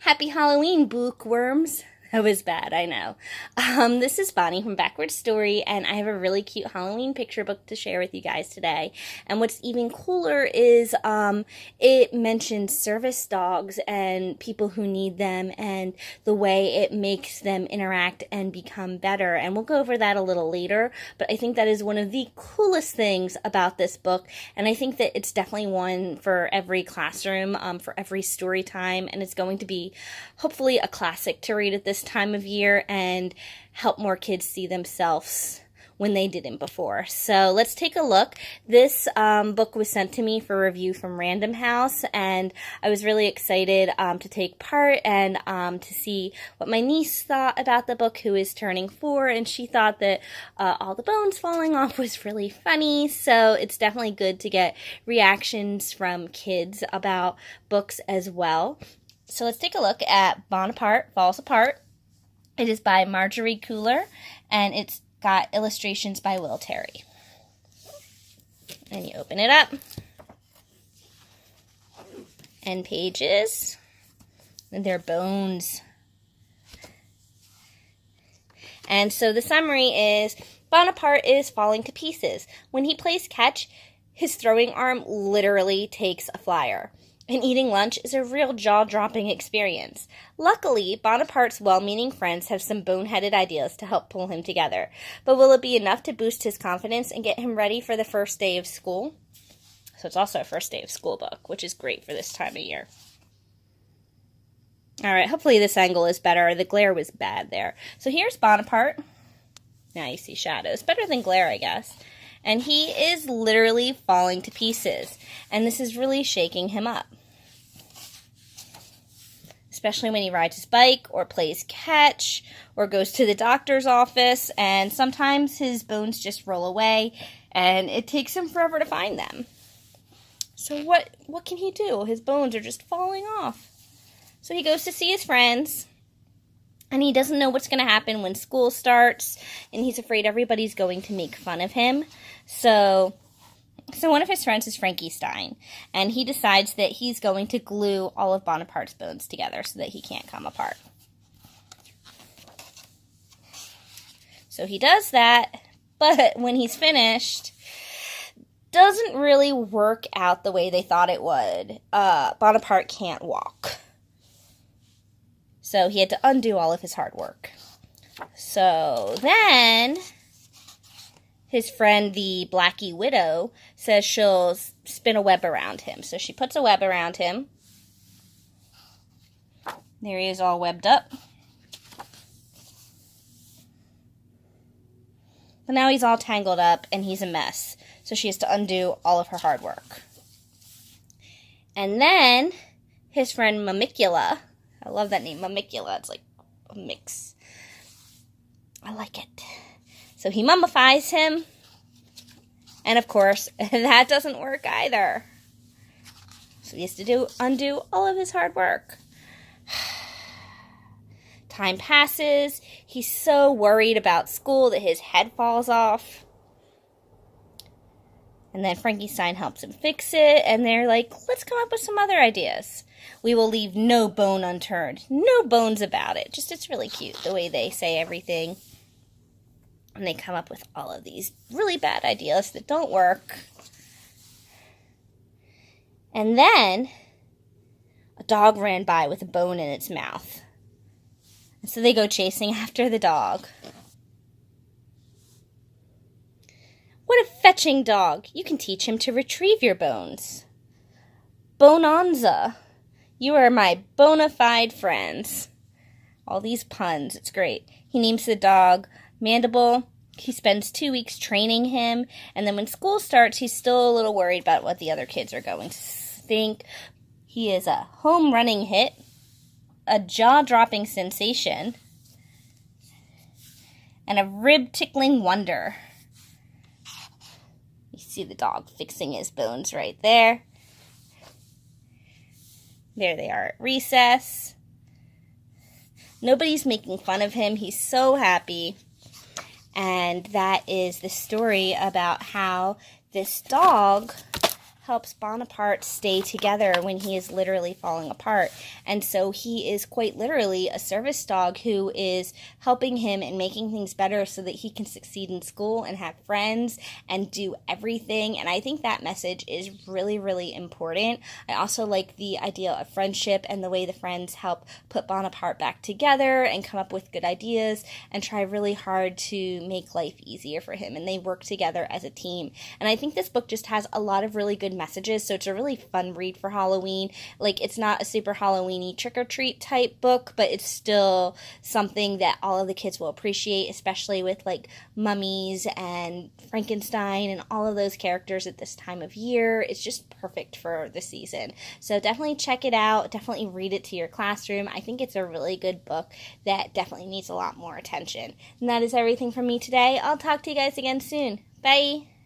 Happy Halloween, bookworms. That was bad, I know. This is Bonnie from Backward Story, and I have a really cute Halloween picture book to share with you guys today. And what's even cooler is it mentions service dogs and people who need them and the way it makes them interact and become better. And we'll go over that a little later, but I think that is one of the coolest things about this book, and I think that it's definitely one for every classroom, for every story time, and it's going to be hopefully a classic to read at this time of year and help more kids see themselves when they didn't before. So let's take a look. This book was sent to me for review from Random House, and I was really excited to take part and to see what my niece thought about the book, who is turning 4, and she thought that all the bones falling off was really funny. So it's definitely good to get reactions from kids about books as well. So let's take a look at Bonaparte Falls Apart. It is by Margery Cuyler, and it's got illustrations by Will Terry. And you open it up. And pages. And they're bones. And so the summary is, Bonaparte is falling to pieces. When he plays catch, his throwing arm literally takes a flyer. And eating lunch is a real jaw-dropping experience. Luckily, Bonaparte's well-meaning friends have some boneheaded ideas to help pull him together. But will it be enough to boost his confidence and get him ready for the first day of school? So it's also a first day of school book, which is great for this time of year. Alright, hopefully this angle is better. The glare was bad there. So here's Bonaparte. Now you see shadows. Better than glare, I guess. And he is literally falling to pieces. And this is really shaking him up. Especially when he rides his bike or plays catch or goes to the doctor's office, and sometimes his bones just roll away and it takes him forever to find them. So what can he do? His bones are just falling off. So he goes to see his friends, and he doesn't know what's going to happen when school starts, and he's afraid everybody's going to make fun of him. So one of his friends is Frankenstein, and he decides that he's going to glue all of Bonaparte's bones together so that he can't come apart. So he does that, but when he's finished, doesn't really work out the way they thought it would. Bonaparte can't walk. So he had to undo all of his hard work. So then his friend, the Blackie Widow, says she'll spin a web around him. So she puts a web around him. There he is, all webbed up. But now he's all tangled up and he's a mess. So she has to undo all of her hard work. And then his friend Mamicula, I love that name, Mamicula, it's like a mix. I like it. So he mummifies him, and of course, that doesn't work either. So he has to undo all of his hard work. Time passes. He's so worried about school that his head falls off. And then Frankenstein helps him fix it, and they're like, let's come up with some other ideas. We will leave no bone unturned. No bones about it. Just, it's really cute the way they say everything. And they come up with all of these really bad ideas that don't work. And then a dog ran by with a bone in its mouth. And so they go chasing after the dog. What a fetching dog. You can teach him to retrieve your bones. Bonanza. You are my bona fide friends. All these puns. It's great. He names the dog Mandible. He spends 2 weeks training him, and then when school starts, he's still a little worried about what the other kids are going to think. He is a home running hit, a jaw-dropping sensation, and a rib-tickling wonder. You see the dog fixing his bones right there. There they are at recess. Nobody's making fun of him. He's so happy. And that is the story about how this dog helps Bonaparte stay together when he is literally falling apart. And so he is quite literally a service dog who is helping him and making things better so that he can succeed in school and have friends and do everything. And I think that message is really, really important. I also like the idea of friendship and the way the friends help put Bonaparte back together and come up with good ideas and try really hard to make life easier for him. And they work together as a team. And I think this book just has a lot of really good messages, so it's a really fun read for Halloween. Like, it's not a super Halloween-y trick-or-treat type book, but it's still something that all of the kids will appreciate, especially with, like, mummies and Frankenstein and all of those characters at this time of year. It's just perfect for the season. So definitely check it out. Definitely read it to your classroom. I think it's a really good book that definitely needs a lot more attention. And that is everything from me today. I'll talk to you guys again soon. Bye!